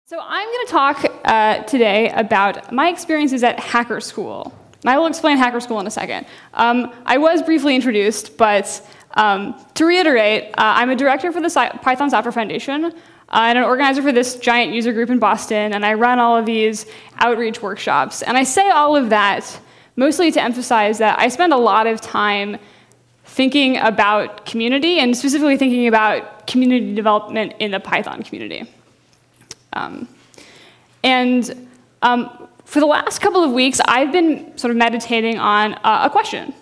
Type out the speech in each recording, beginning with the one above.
So I'm going to talk today about my experiences at Hacker School. And I will explain Hacker School in a second. I was briefly introduced, but to reiterate, I'm a director for the Python Software Foundation and an organizer for this giant user group in Boston, and I run all of these outreach workshops. And I say all of that mostly to emphasize that I spend a lot of time thinking about community, and specifically thinking about community development in the Python community. For the last couple of weeks, I've been sort of meditating on a question.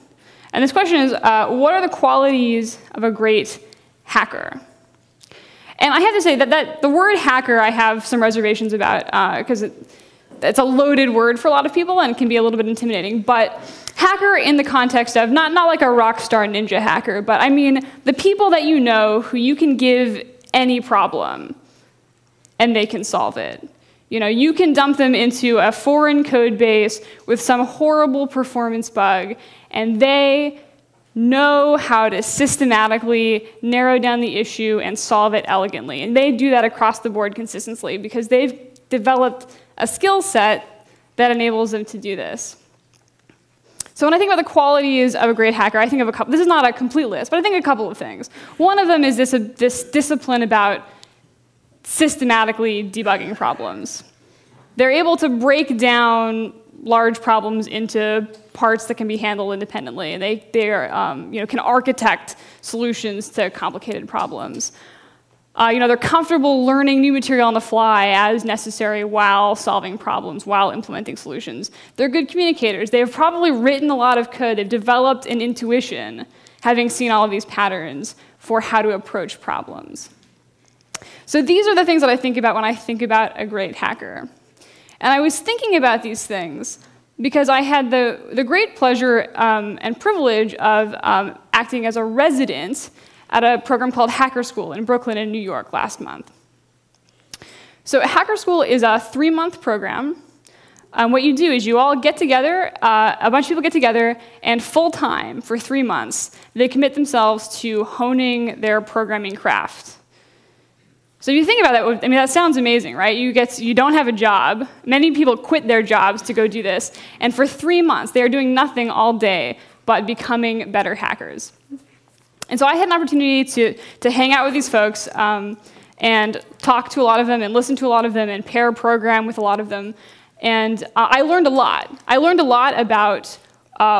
And this question is, what are the qualities of a great hacker? And I have to say that the word hacker I have some reservations about, because it's a loaded word for a lot of people and can be a little bit intimidating. But hacker in the context of not like a rock star ninja hacker, but I mean the people that you know who you can give any problem and they can solve it. You know, you can dump them into a foreign code base with some horrible performance bug, and they know how to systematically narrow down the issue and solve it elegantly. And they do that across the board consistently because they've developed a skill set that enables them to do this. So when I think about the qualities of a great hacker, I think of a couple. This is not a complete list, but I think a couple of things. One of them is this discipline about systematically debugging problems. They're able to break down large problems into parts that can be handled independently, and they can architect solutions to complicated problems. They're comfortable learning new material on the fly as necessary while solving problems, while implementing solutions. They're good communicators. They've probably written a lot of code. They've developed an intuition, having seen all of these patterns, for how to approach problems. So these are the things that I think about when I think about a great hacker. And I was thinking about these things because I had the great pleasure and privilege of acting as a resident at a program called Hacker School in Brooklyn and New York last month. So Hacker School is a 3-month program. What you do is you all get together, a bunch of people get together, and full-time for 3 months, they commit themselves to honing their programming craft. So if you think about that, I mean, that sounds amazing, right? You don't have a job. Many people quit their jobs to go do this. And for 3 months, they are doing nothing all day but becoming better hackers. And so I had an opportunity to hang out with these folks and talk to a lot of them and listen to a lot of them and pair program with a lot of them. And I learned a lot. I learned a lot about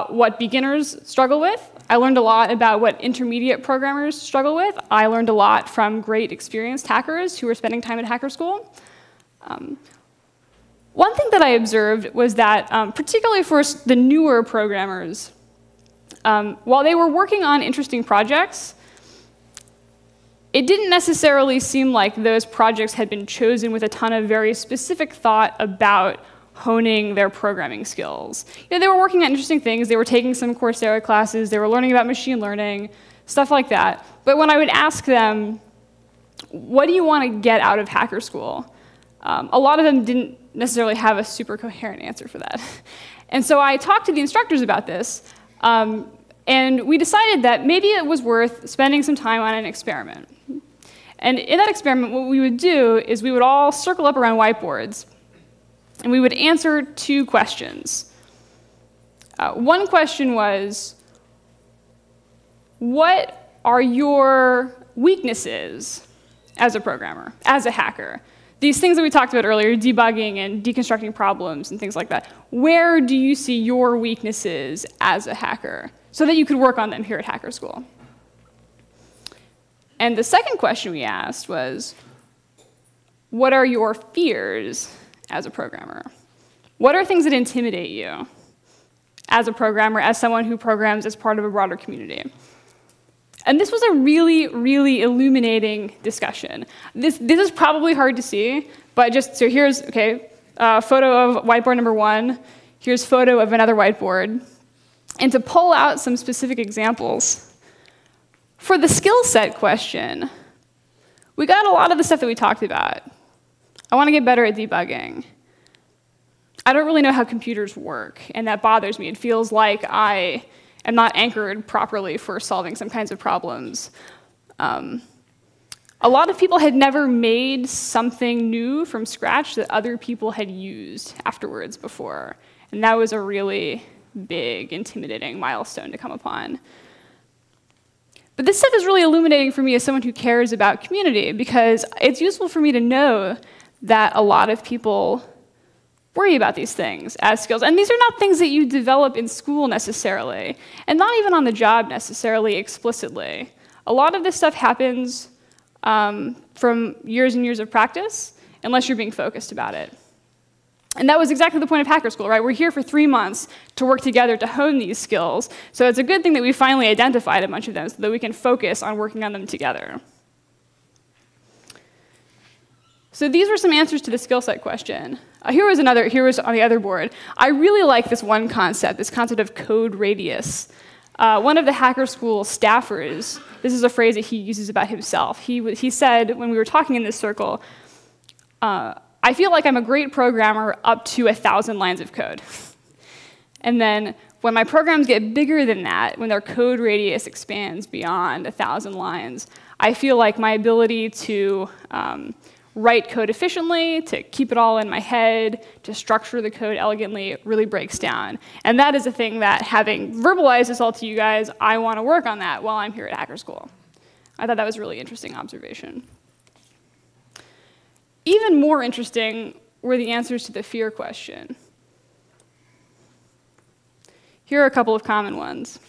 what beginners struggle with. I learned a lot about what intermediate programmers struggle with. I learned a lot from great experienced hackers who were spending time at Hacker School. One thing that I observed was that, particularly for the newer programmers, while they were working on interesting projects, it didn't necessarily seem like those projects had been chosen with a ton of very specific thought about honing their programming skills. They were working on interesting things. They were taking some Coursera classes. They were learning about machine learning, stuff like that. But when I would ask them, what do you want to get out of Hacker School? A lot of them didn't necessarily have a super coherent answer for that. And so I talked to the instructors about this, and we decided that maybe it was worth spending some time on an experiment. And in that experiment, what we would do is we would all circle up around whiteboards, and we would answer 2 questions. One question was, what are your weaknesses as a programmer, as a hacker? These things that we talked about earlier, debugging and deconstructing problems and things like that. Where do you see your weaknesses as a hacker so that you could work on them here at Hacker School? And the second question we asked was, what are your fears as a programmer? What are things that intimidate you as a programmer, as someone who programs as part of a broader community? And this was a really, really illuminating discussion. This is probably hard to see, but so here's, a photo of whiteboard number 1. Here's a photo of another whiteboard. And to pull out some specific examples, for the skill set question, we got a lot of the stuff that we talked about. I want to get better at debugging. I don't really know how computers work, and that bothers me. It feels like I am not anchored properly for solving some kinds of problems. A lot of people had never made something new from scratch that other people had used afterwards before. And that was a really big, intimidating milestone to come upon. But this stuff is really illuminating for me as someone who cares about community, because it's useful for me to know that a lot of people worry about these things as skills. And these are not things that you develop in school necessarily, and not even on the job necessarily explicitly. A lot of this stuff happens from years and years of practice, unless you're being focused about it. And that was exactly the point of Hacker School, right? We're here for 3 months to work together to hone these skills. So it's a good thing that we finally identified a bunch of them so that we can focus on working on them together. So these were some answers to the skill set question. Here was on the other board. I really like this one concept, this concept of code radius. One of the Hacker School staffers, this is a phrase that he uses about himself. He said, when we were talking in this circle, I feel like I'm a great programmer up to 1,000 lines of code. And then when my programs get bigger than that, when their code radius expands beyond 1,000 lines, I feel like my ability to write code efficiently, to keep it all in my head, to structure the code elegantly, really breaks down. And that is a thing that, having verbalized this all to you guys, I want to work on that while I'm here at Hacker School. I thought that was a really interesting observation. Even more interesting were the answers to the fear question. Here are a couple of common ones.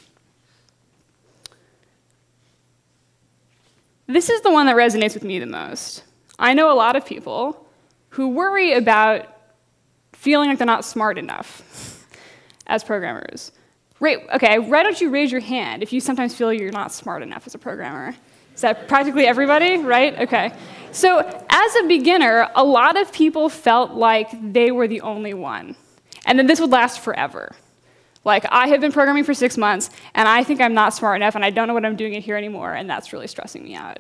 This is the one that resonates with me the most. I know a lot of people who worry about feeling like they're not smart enough as programmers. Okay, why don't you raise your hand if you sometimes feel you're not smart enough as a programmer? Is that practically everybody, right? Okay. So as a beginner, a lot of people felt like they were the only one. And then this would last forever. Like, I have been programming for 6 months, and I think I'm not smart enough, and I don't know what I'm doing in here anymore, and that's really stressing me out.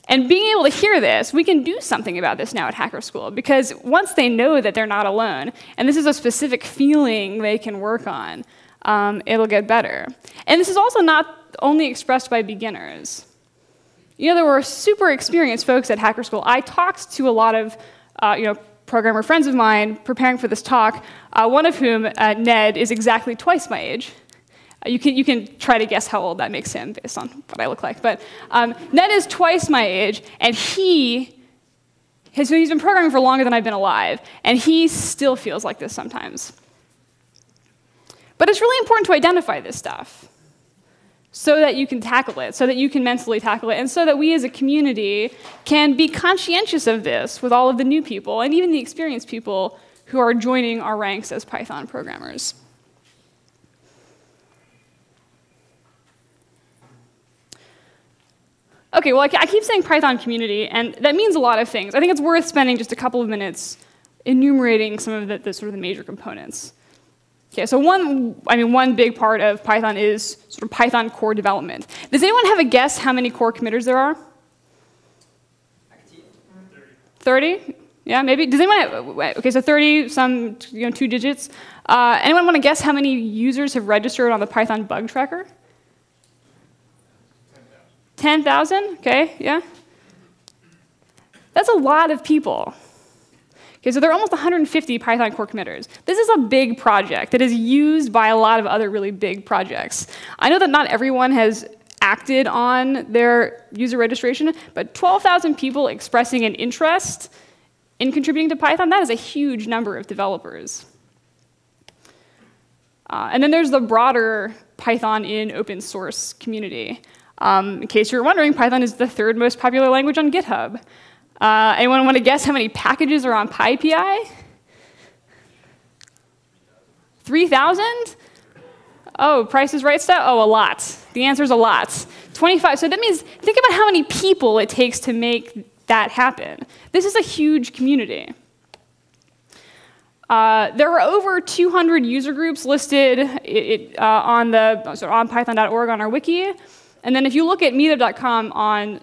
And being able to hear this, we can do something about this now at Hacker School, because once they know that they're not alone, and this is a specific feeling they can work on, it'll get better. And this is also not only expressed by beginners. You know, there were super experienced folks at Hacker School. I talked to a lot of programmer friends of mine preparing for this talk, one of whom, Ned, is exactly twice my age. You can try to guess how old that makes him based on what I look like. But Ned is twice my age, and he's been programming for longer than I've been alive, and he still feels like this sometimes. But it's really important to identify this stuff so that you can tackle it, so that you can mentally tackle it, and so that we as a community can be conscientious of this with all of the new people, and even the experienced people who are joining our ranks as Python programmers. Okay, well, I keep saying Python community, and that means a lot of things. I think it's worth spending just a couple of minutes enumerating some of the sort of the major components. Okay, so one big part of Python is sort of Python core development. Does anyone have a guess how many core committers there are? 30? Yeah, maybe. Does anyone have, okay, so 30, some 2 digits. Anyone want to guess how many users have registered on the Python bug tracker? 10,000? Okay, yeah. That's a lot of people. Okay, so there are almost 150 Python core committers. This is a big project that is used by a lot of other really big projects. I know that not everyone has acted on their user registration, but 12,000 people expressing an interest in contributing to Python, that is a huge number of developers. And then there's the broader Python in open source community. In case you're wondering, Python is the 3rd most popular language on GitHub. Anyone want to guess how many packages are on PyPI? 3,000? Oh, Price is Right stuff? Oh, a lot. The answer is a lot. 25. So that means, think about how many people it takes to make that happen. This is a huge community. There are over 200 user groups listed on python.org on our wiki. And then if you look at meetup.com on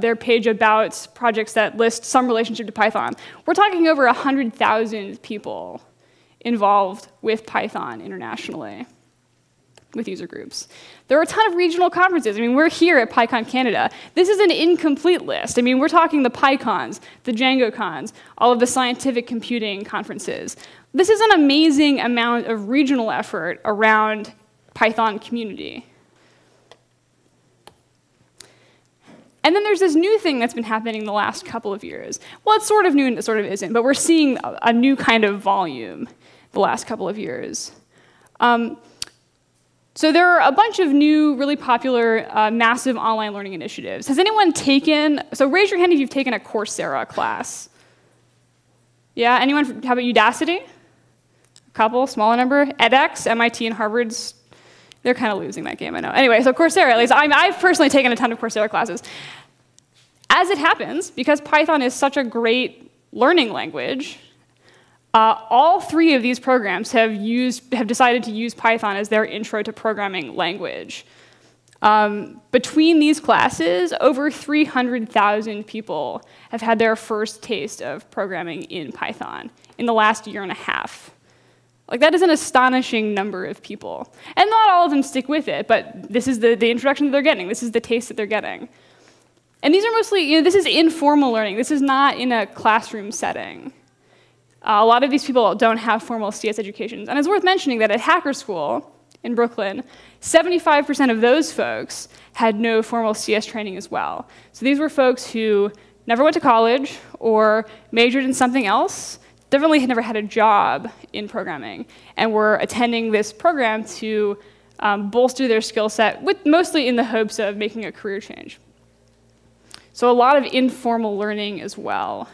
their page about projects that list some relationship to Python, we're talking over 100,000 people involved with Python internationally. with user groups. There are a ton of regional conferences. I mean, we're here at PyCon Canada. This is an incomplete list. I mean, we're talking the PyCons, the DjangoCons, all of the scientific computing conferences. This is an amazing amount of regional effort around Python community. And then there's this new thing that's been happening the last couple of years. Well, it's sort of new and it sort of isn't, but we're seeing a new kind of volume the last couple of years. So there are a bunch of new, really popular, massive online learning initiatives. Has anyone taken, so raise your hand if you've taken a Coursera class. Yeah, anyone, how about Udacity? A couple, smaller number. edX, MIT and Harvard's, they're kind of losing that game, I know. Anyway, so Coursera, at least I've personally taken a ton of Coursera classes. As it happens, because Python is such a great learning language, all three of these programs have decided to use Python as their intro to programming language. Between these classes, over 300,000 people have had their first taste of programming in Python in the last year and a half. Like, that is an astonishing number of people. And not all of them stick with it, but this is the introduction that they're getting. This is the taste that they're getting. And these are mostly, this is informal learning. This is not in a classroom setting. A lot of these people don't have formal CS educations. And it's worth mentioning that at Hacker School in Brooklyn, 75% of those folks had no formal CS training as well. So these were folks who never went to college or majored in something else, definitely had never had a job in programming, and were attending this program to bolster their skill set, mostly in the hopes of making a career change. So a lot of informal learning as well.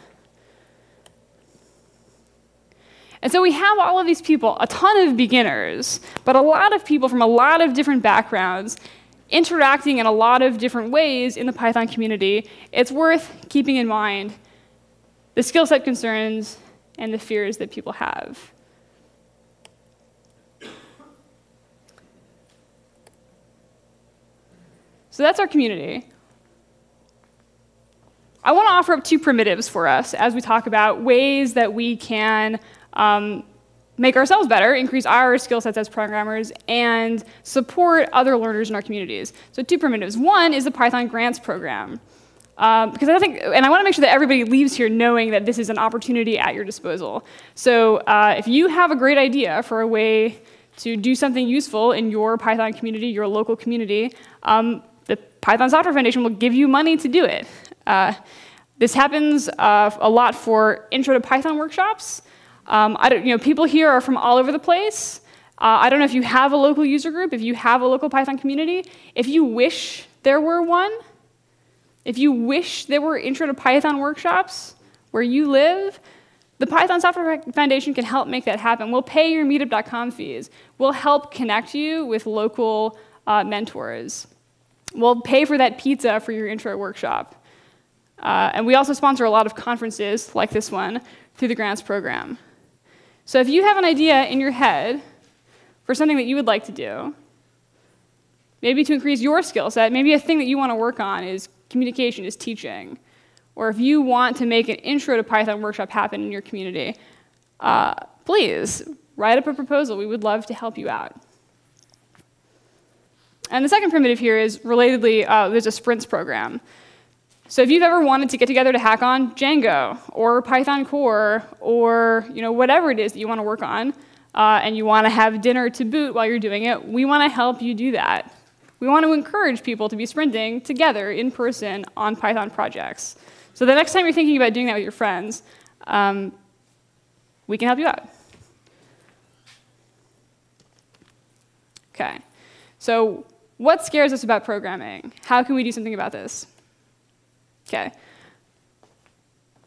And so we have all of these people, a ton of beginners, but a lot of people from a lot of different backgrounds interacting in a lot of different ways in the Python community. It's worth keeping in mind the skill set concerns and the fears that people have. So that's our community. I want to offer up two primitives for us as we talk about ways that we can make ourselves better, increase our skill sets as programmers, and support other learners in our communities. So two primitives. One is the Python Grants Program. Because I think, and I want to make sure that everybody leaves here knowing that this is an opportunity at your disposal. So if you have a great idea for a way to do something useful in your Python community, your local community, the Python Software Foundation will give you money to do it. This happens a lot for Intro to Python workshops. People here are from all over the place. I don't know if you have a local user group, if you have a local Python community. If you wish there were one, if you wish there were Intro to Python workshops where you live, the Python Software Foundation can help make that happen. We'll pay your meetup.com fees. We'll help connect you with local mentors. We'll pay for that pizza for your intro workshop. And we also sponsor a lot of conferences like this one through the grants program. So if you have an idea in your head for something that you would like to do, maybe to increase your skill set, maybe a thing that you want to work on is communication, is teaching, or if you want to make an Intro to Python workshop happen in your community, please write up a proposal. We would love to help you out. And the second primitive here is, relatedly, there's a sprints program. So if you've ever wanted to get together to hack on Django or Python Core or whatever it is that you want to work on, and you want to have dinner to boot while you're doing it, we want to help you do that. We want to encourage people to be sprinting together in person on Python projects. So the next time you're thinking about doing that with your friends, we can help you out. OK. So what scares us about programming? How can we do something about this? OK.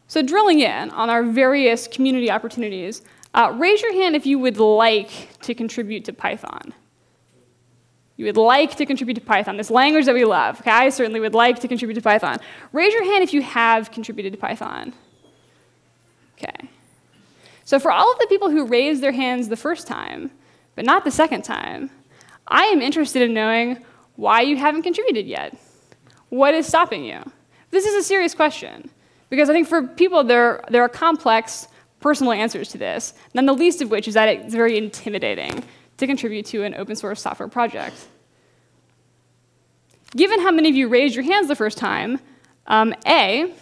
So drilling in on our various community opportunities, raise your hand if you would like to contribute to Python. You would like to contribute to Python, this language that we love. Okay, I certainly would like to contribute to Python. Raise your hand if you have contributed to Python. Okay. So for all of the people who raised their hands the first time, but not the second time, I am interested in knowing why you haven't contributed yet. What is stopping you? This is a serious question, because I think for people, there are complex personal answers to this, none the least of which is that it's very intimidating to contribute to an open source software project. Given how many of you raised your hands the first time, I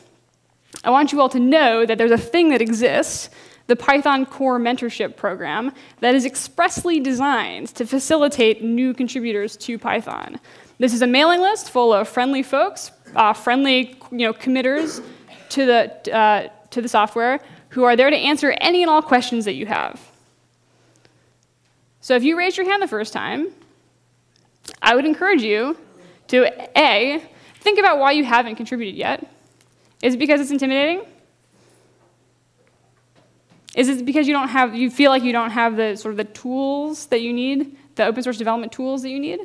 want you all to know that there's a thing that exists, the Python Core Mentorship program, that is expressly designed to facilitate new contributors to Python. This is a mailing list full of friendly folks, friendly committers to the software, who are there to answer any and all questions that you have. So if you raised your hand the first time, I would encourage you to A, think about why you haven't contributed yet. Is it because it's intimidating? Is it because you feel like you don't have the sort of the tools that you need, the open source development tools that you need?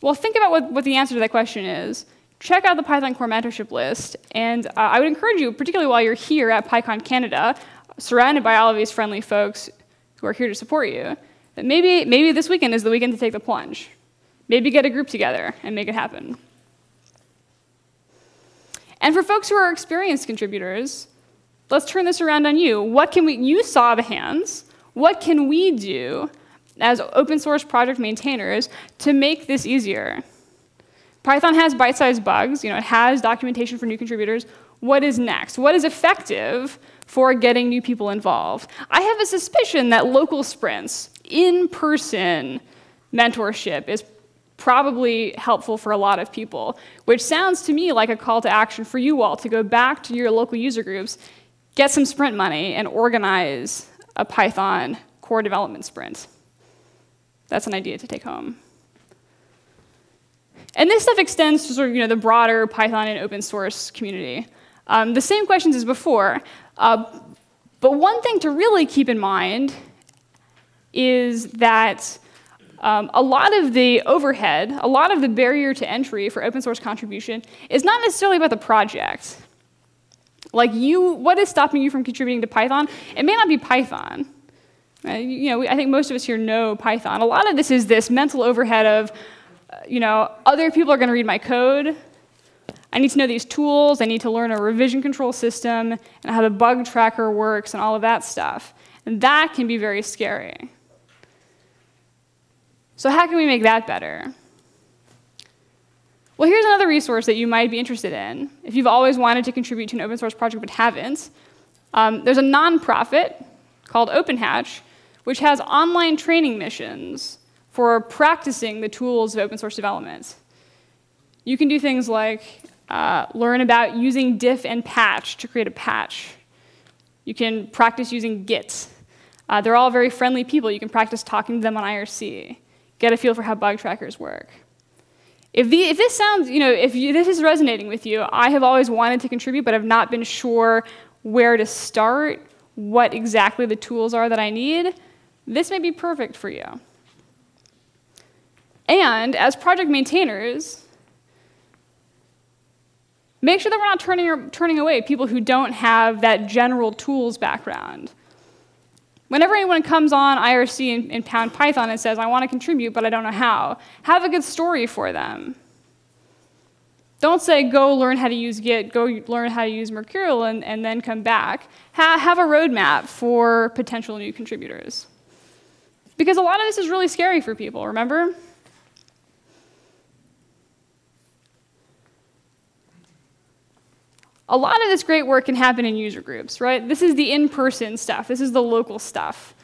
Well, think about what the answer to that question is. Check out the Python Core Mentorship list, and I would encourage you, particularly while you're here at PyCon Canada, surrounded by all of these friendly folks who are here to support you, that maybe this weekend is the weekend to take the plunge. Maybe get a group together and make it happen. And for folks who are experienced contributors, let's turn this around on you. You saw the hands. What can we do as open source project maintainers to make this easier? Python has bite-sized bugs. It has documentation for new contributors. What is next? What is effective for getting new people involved? I have a suspicion that local sprints, in-person mentorship is probably helpful for a lot of people, which sounds to me like a call to action for you all to go back to your local user groups, get some sprint money, and organize a Python core development sprint. That's an idea to take home. And this stuff extends to sort of the broader Python and open source community. The same questions as before, but one thing to really keep in mind is that a lot of the overhead, a lot of the barrier to entry for open source contribution is not necessarily about the project. Like what is stopping you from contributing to Python? It may not be Python. I think most of us here know Python. A lot of this is this mental overhead of, other people are going to read my code. I need to know these tools. I need to learn a revision control system and how the bug tracker works and all of that stuff. And that can be very scary. So how can we make that better? Well, here's another resource that you might be interested in if you've always wanted to contribute to an open source project but haven't. There's a nonprofit called OpenHatch, which has online training missions for practicing the tools of open source development. You can do things like learn about using diff and patch to create a patch. You can practice using Git. They're all very friendly people. You can practice talking to them on IRC. Get a feel for how bug trackers work. If this sounds, if this is resonating with you, I have always wanted to contribute, but have not been sure where to start, what exactly the tools are that I need, this may be perfect for you. And as project maintainers, make sure that we're not turning away people who don't have that general tools background. Whenever anyone comes on IRC and pound Python and says, I want to contribute, but I don't know how, have a good story for them. Don't say, go learn how to use Git, go learn how to use Mercurial, and then come back. Have a roadmap for potential new contributors. Because a lot of this is really scary for people, remember? A lot of this great work can happen in user groups, right? This is the in-person stuff. This is the local stuff.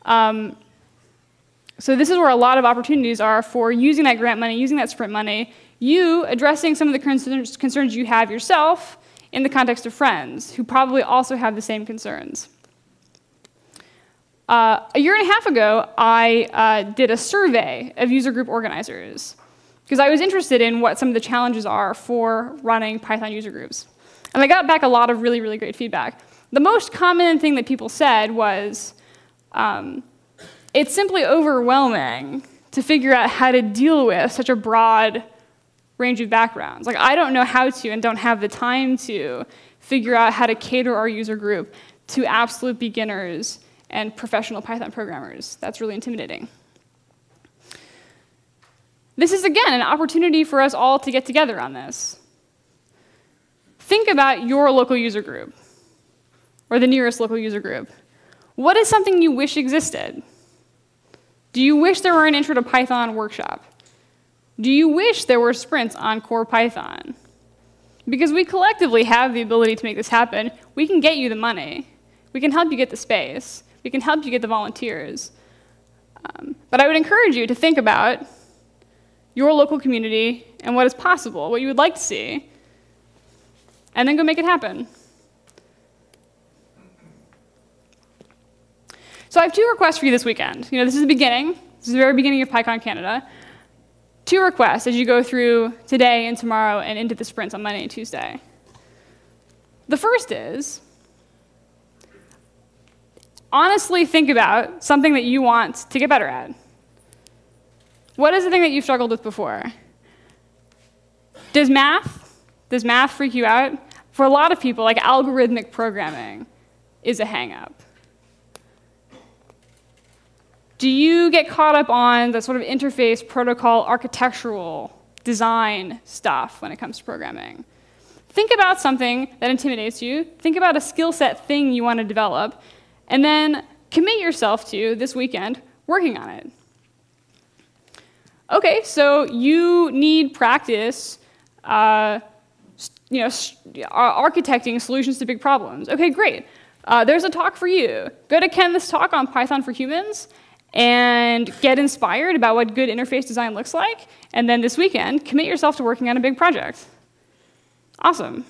So this is where a lot of opportunities are for using that grant money, using that sprint money, you addressing some of the concerns you have yourself in the context of friends who probably also have the same concerns. A year and a half ago, I did a survey of user group organizers because I was interested in what some of the challenges are for running Python user groups. And I got back a lot of really, really great feedback. The most common thing that people said was, it's simply overwhelming to figure out how to deal with such a broad range of backgrounds. Like, I don't know how to and don't have the time to figure out how to cater our user group to absolute beginners and professional Python programmers. That's really intimidating. This is, again, an opportunity for us all to get together on this. Think about your local user group, or the nearest local user group. What is something you wish existed? Do you wish there were an Intro to Python workshop? Do you wish there were sprints on core Python? Because we collectively have the ability to make this happen. We can get you the money. We can help you get the space. We can help you get the volunteers. But I would encourage you to think about your local community and what is possible, what you would like to see, and then go make it happen. So I have 2 requests for you this weekend. This is the beginning. This is the very beginning of PyCon Canada. 2 requests as you go through today and tomorrow and into the sprints on Monday and Tuesday. The first is, honestly think about something that you want to get better at. What is the thing that you've struggled with before? Does math freak you out? For a lot of people, like algorithmic programming is a hang-up. Do you get caught up on the sort of interface, protocol, architectural design stuff when it comes to programming? Think about something that intimidates you. Think about a skill set thing you want to develop, and then commit yourself to, this weekend, working on it. OK, so you need practice architecting solutions to big problems. OK, great. There's a talk for you. Go to Ken's talk on Python for Humans and get inspired about what good interface design looks like. And then this weekend, commit yourself to working on a big project. Awesome.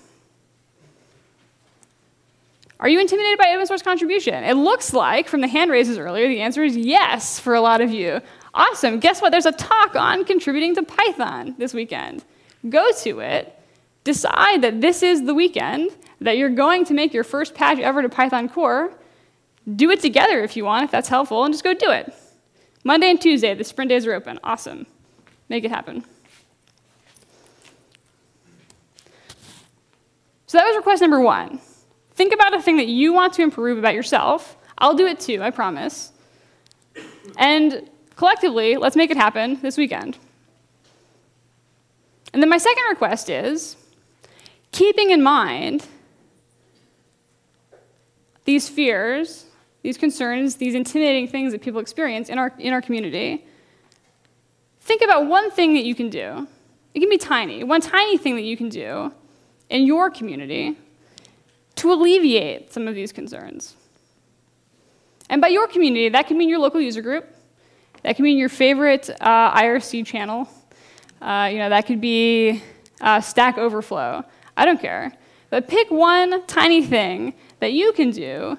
Are you intimidated by open source contribution? It looks like, from the hand raises earlier, the answer is yes for a lot of you. Awesome. Guess what? There's a talk on contributing to Python this weekend. Go to it. Decide that this is the weekend that you're going to make your first patch ever to Python core. Do it together if you want, if that's helpful, and just go do it. Monday and Tuesday, the sprint days are open. Awesome. Make it happen. So that was request number 1. Think about a thing that you want to improve about yourself. I'll do it too, I promise. And collectively, let's make it happen this weekend. And then my second request is, keeping in mind these fears, these concerns, these intimidating things that people experience in our community, think about one thing that you can do. It can be tiny, one tiny thing that you can do in your community to alleviate some of these concerns. And by your community, that can mean your local user group. That can mean your favorite IRC channel. That could be Stack Overflow. I don't care. But pick one tiny thing that you can do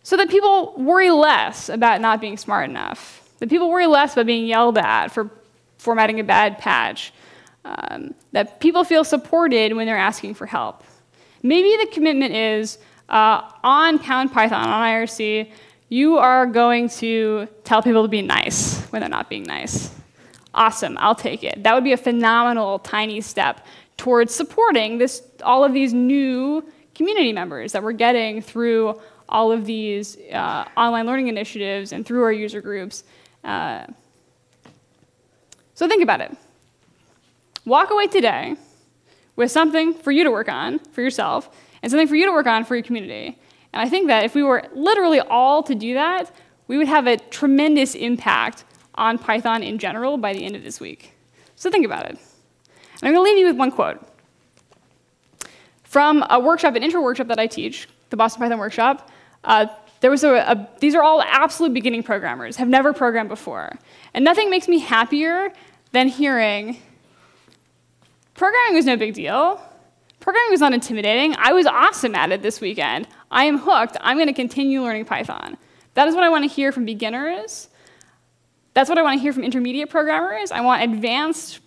so that people worry less about not being smart enough, that people worry less about being yelled at for formatting a bad patch, that people feel supported when they're asking for help. Maybe the commitment is, on Pound Python, on IRC, you are going to tell people to be nice when they're not being nice. Awesome, I'll take it. That would be a phenomenal, tiny step towards supporting all of these new community members that we're getting through all of these online learning initiatives and through our user groups. So think about it. Walk away today with something for you to work on for yourself and something for you to work on for your community. And I think that if we were literally all to do that, we would have a tremendous impact on Python in general by the end of this week. So think about it. And I'm going to leave you with one quote from a workshop, an intro workshop that I teach, the Boston Python workshop. There was these are all absolute beginning programmers, have never programmed before. And nothing makes me happier than hearing, programming was no big deal. Programming was not intimidating. I was awesome at it this weekend. I am hooked. I'm going to continue learning Python. That is what I want to hear from beginners. That's what I want to hear from intermediate programmers. I want advanced,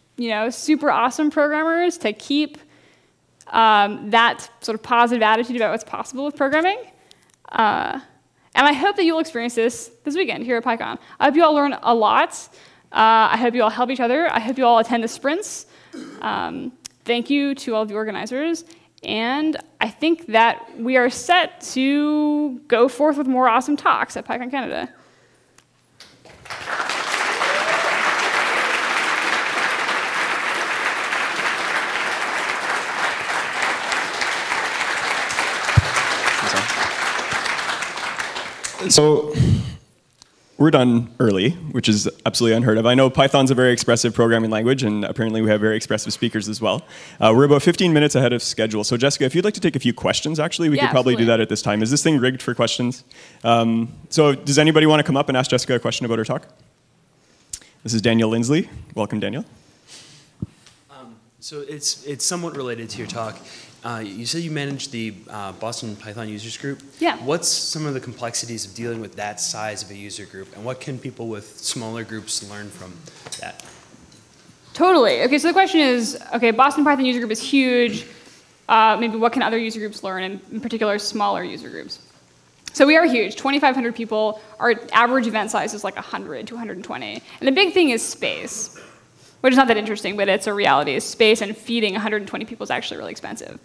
super awesome programmers to keep that sort of positive attitude about what's possible with programming. And I hope that you'll experience this weekend here at PyCon. I hope you all learn a lot. I hope you all help each other. I hope you all attend the sprints. Thank you to all of the organizers. And I think that we are set to go forth with more awesome talks at PyCon Canada. So we're done early, which is absolutely unheard of. I know Python's a very expressive programming language, and apparently we have very expressive speakers as well. We're about 15 minutes ahead of schedule. So Jessica, if you'd like to take a few questions, actually, we could probably do that at this time. Is this thing rigged for questions? So does anybody want to come up and ask Jessica a question about her talk? This is Daniel Lindsley. Welcome, Daniel. So it's somewhat related to your talk. You said you manage the Boston Python users group. Yeah. What's some of the complexities of dealing with that size of a user group, and what can people with smaller groups learn from that? Totally. Okay, so the question is, okay, Boston Python user group is huge. Maybe what can other user groups learn, and in particular, smaller user groups? So we are huge, 2,500 people. Our average event size is like 100 to 120. And the big thing is space, which is not that interesting, but it's a reality. Space and feeding 120 people is actually really expensive.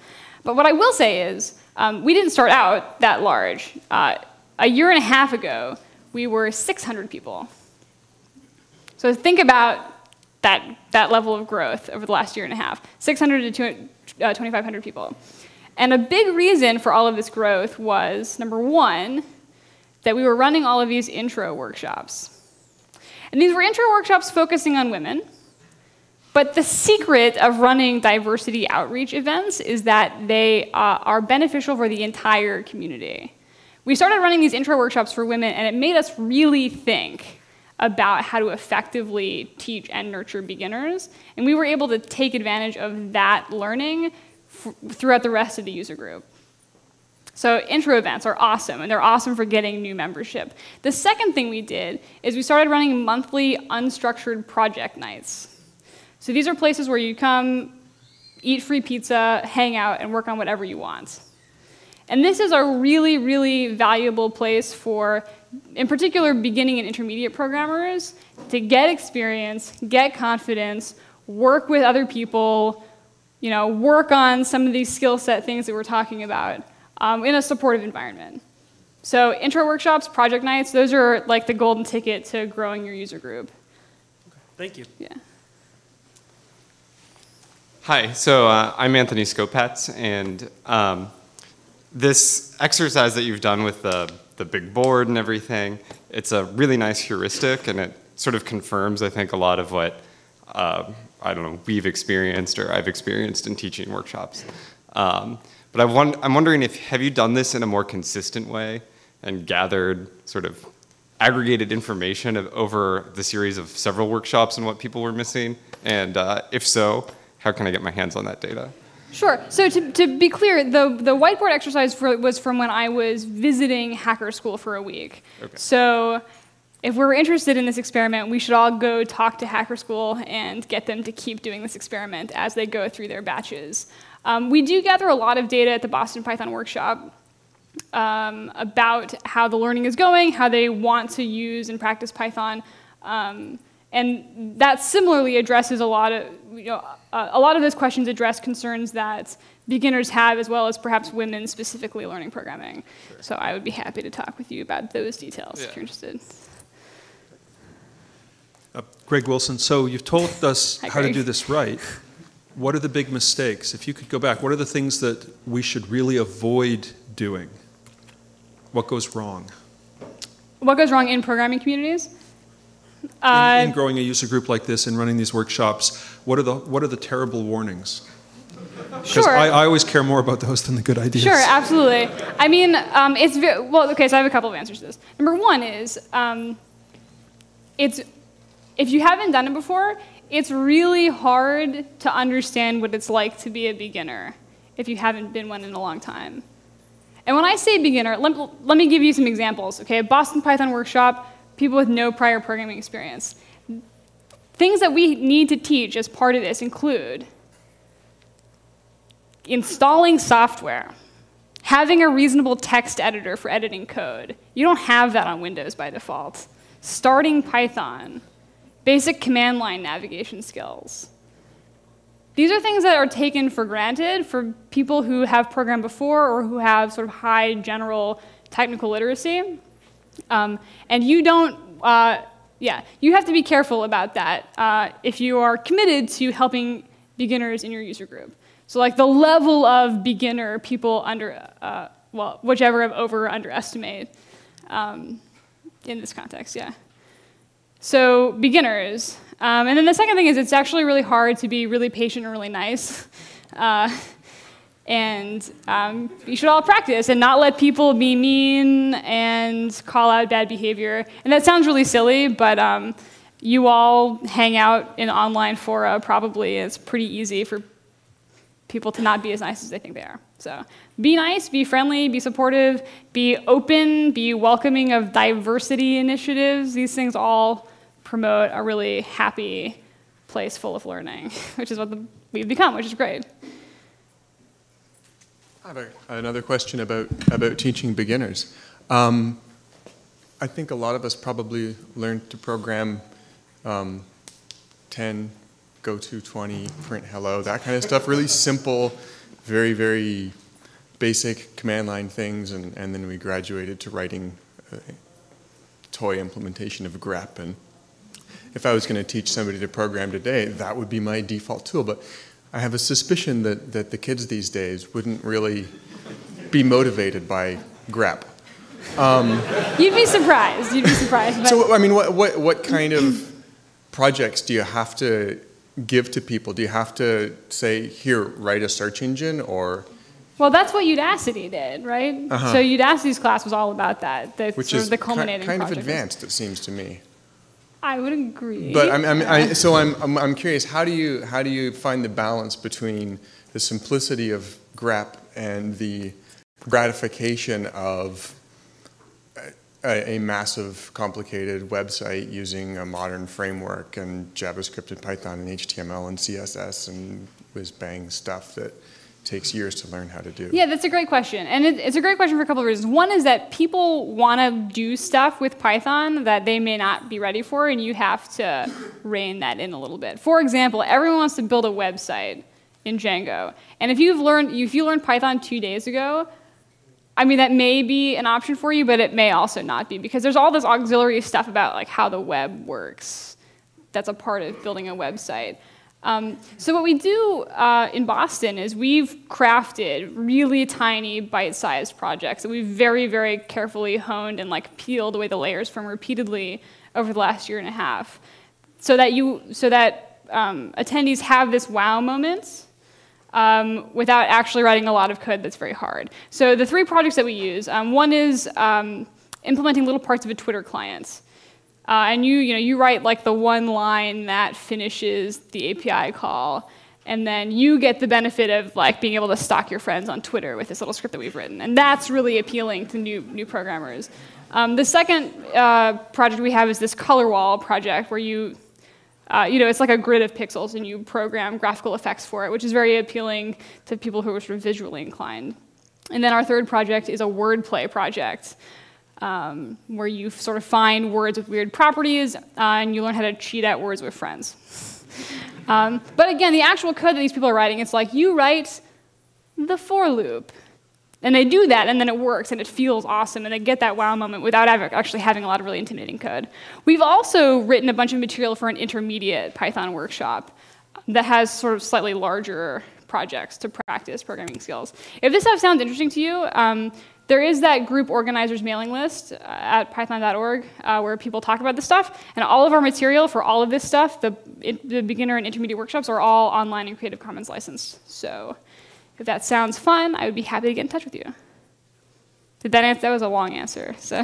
But what I will say is, we didn't start out that large. A year and a half ago, we were 600 people. So think about that level of growth over the last year and a half, 600 to 2,500 people. And a big reason for all of this growth was, number one, that we were running all of these intro workshops. And these were intro workshops focusing on women. But the secret of running diversity outreach events is that they are beneficial for the entire community. We started running these intro workshops for women, and it made us really think about how to effectively teach and nurture beginners. And we were able to take advantage of that learning throughout the rest of the user group. So intro events are awesome, and they're awesome for getting new membership. The second thing we did is we started running monthly unstructured project nights. So these are places where you come, eat free pizza, hang out, and work on whatever you want. And this is a really, really valuable place for, in particular, beginning and intermediate programmers to get experience, get confidence, work with other people, work on some of these skill set things that we're talking about in a supportive environment. So intro workshops, project nights, those are like the golden ticket to growing your user group. Okay. Thank you. Yeah. Hi, so I'm Anthony Skopats, and this exercise that you've done with the big board and everything, it's a really nice heuristic, and it sort of confirms, I think, a lot of what, I don't know, we've experienced or I've experienced in teaching workshops. But I'm wondering have you done this in a more consistent way and gathered sort of aggregated information over the series of several workshops and what people were missing? And if so, how can I get my hands on that data? Sure. So to be clear, the whiteboard exercise was from when I was visiting Hacker School for a week. Okay. So if we're interested in this experiment, we should all go talk to Hacker School and get them to keep doing this experiment as they go through their batches. We do gather a lot of data at the Boston Python workshop about how the learning is going, how they want to use and practice Python. And that similarly addresses a lot of those questions address concerns that beginners have, as well as perhaps women specifically learning programming. Sure. So I would be happy to talk with you about those details if you're interested. Greg Wilson, so you've told us how to do this right. What are the big mistakes? If you could go back, what are the things that we should really avoid doing? What goes wrong? What goes wrong in programming communities? In growing a user group like this and running these workshops, what are the terrible warnings? Because sure. I always care more about those than the good ideas. Sure, absolutely. I mean, well, okay, so I have a couple of answers to this. Number one is, if you haven't done it before, it's really hard to understand what it's like to be a beginner if you haven't been one in a long time. And when I say beginner, let me give you some examples. Okay, Boston Python workshop, people with no prior programming experience. Things that we need to teach as part of this include installing software, having a reasonable text editor for editing code. You don't have that on Windows by default. Starting Python, basic command line navigation skills. These are things that are taken for granted for people who have programmed before or who have sort of high general technical literacy. And you don't, you have to be careful about that if you are committed to helping beginners in your user group. So like the level of beginner people whichever of over or underestimate. in this context, yeah. So beginners. And then the second thing is it's actually really hard to be really patient and really nice. And you should all practice and not let people be mean and call out bad behavior. And that sounds really silly, but you all hang out in online fora probably. It's pretty easy for people to not be as nice as they think they are. So be nice, be friendly, be supportive, be open, be welcoming of diversity initiatives. These things all promote a really happy place full of learning, which is what we've become, which is great. I have another question about teaching beginners. I think a lot of us probably learned to program 10, go to 20, print hello, that kind of stuff. Really simple, very, very basic command line things, and then we graduated to writing a toy implementation of grep. And if I was going to teach somebody to program today, that would be my default tool. But I have a suspicion that the kids these days wouldn't really be motivated by grep. You'd be surprised. You'd be surprised. But So, I mean, what kind of projects do you have to give to people? Do you have to say, here, write a search engine, or? Well, that's what Udacity did, right? Uh-huh. So Udacity's class was all about that. Which sort is of the culminating kind of project. advanced, it seems to me. I would agree. But I'm curious. How do you find the balance between the simplicity of grep and the gratification of a massive, complicated website using a modern framework and JavaScript and Python and HTML and CSS and whiz-bang stuff that takes years to learn how to do? Yeah, that's a great question. And it's a great question for a couple of reasons. One is that people want to do stuff with Python that they may not be ready for, and you have to rein that in a little bit. For example, everyone wants to build a website in Django. And if you learned Python 2 days ago, I mean, that may be an option for you, but it may also not be, because there's all this auxiliary stuff about like how the web works that's a part of building a website. So what we do in Boston is we've crafted really tiny bite-sized projects that we've very, very carefully honed and like peeled away the layers from repeatedly over the last year and a half, so that attendees have this wow moment without actually writing a lot of code that's very hard. So the 3 projects that we use, one is implementing little parts of a Twitter client. And you write like the one line that finishes the API call, and then you get the benefit of like being able to stalk your friends on Twitter with this little script that we've written, and that's really appealing to new programmers. The second project we have is this color wall project where it's like a grid of pixels, and you program graphical effects for it, which is very appealing to people who are sort of visually inclined. And then our third project is a wordplay project, where you sort of find words with weird properties, and you learn how to cheat at words with friends. But again, the actual code that these people are writing, it's like you write the for loop. And they do that, and then it works, and it feels awesome, and they get that wow moment without actually having a lot of really intimidating code. We've also written a bunch of material for an intermediate Python workshop that has sort of slightly larger projects to practice programming skills. If this stuff sounds interesting to you, there is that group organizers mailing list at python.org where people talk about this stuff, and all of our material for all of this stuff, the beginner and intermediate workshops, are all online and Creative Commons licensed. So if that sounds fun, I would be happy to get in touch with you. Did that answer? That was a long answer. So.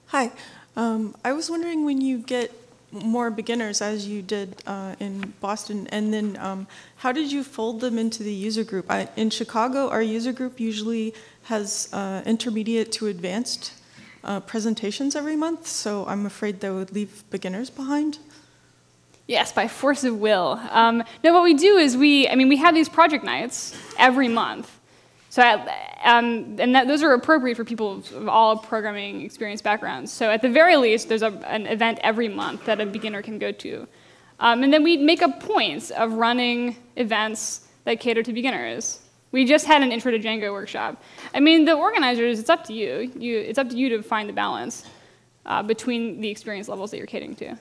Hi. I was wondering, when you get more beginners, as you did in Boston, and then how did you fold them into the user group? In Chicago, our user group usually has intermediate to advanced presentations every month, so I'm afraid that would leave beginners behind. Yes, by force of will. No, what we do is we have these project nights every month. So, those are appropriate for people of all programming experience backgrounds. So at the very least, there's an event every month that a beginner can go to. And then we make a point of running events that cater to beginners. We just had an Intro to Django workshop. I mean, the organizers, it's up to you. It's up to you to find the balance between the experience levels that you're catering to.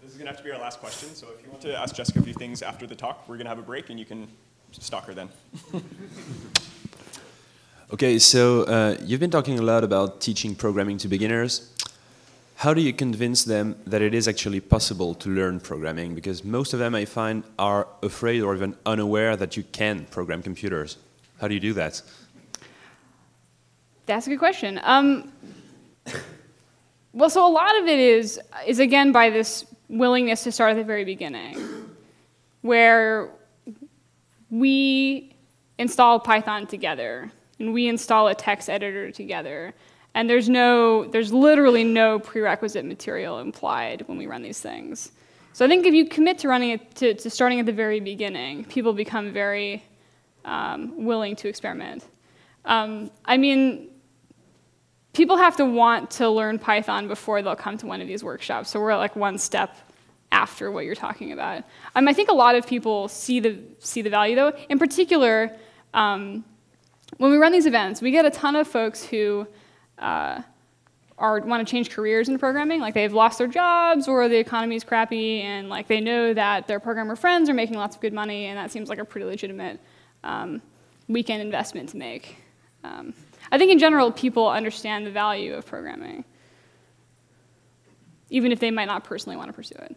This is going to have to be our last question, so if you want to ask Jessica a few things after the talk, we're going to have a break, and you can stalk her then. Okay, so you've been talking a lot about teaching programming to beginners. How do you convince them that it is actually possible to learn programming? Because most of them, I find, are afraid or even unaware that you can program computers. How do you do that? That's a good question. Well, so a lot of it is again by this willingness to start at the very beginning, where we install Python together, and we install a text editor together, and there's literally no prerequisite material implied when we run these things. So I think if you commit to running it, to starting at the very beginning, people become very willing to experiment. I mean, people have to want to learn Python before they'll come to one of these workshops. So we're like one step after what you're talking about. I think a lot of people see the value, though. In particular, when we run these events, we get a ton of folks who want to change careers in programming. Like they've lost their jobs, or the economy is crappy, and like they know that their programmer friends are making lots of good money, and that seems like a pretty legitimate weekend investment to make. I think in general, people understand the value of programming, even if they might not personally want to pursue it.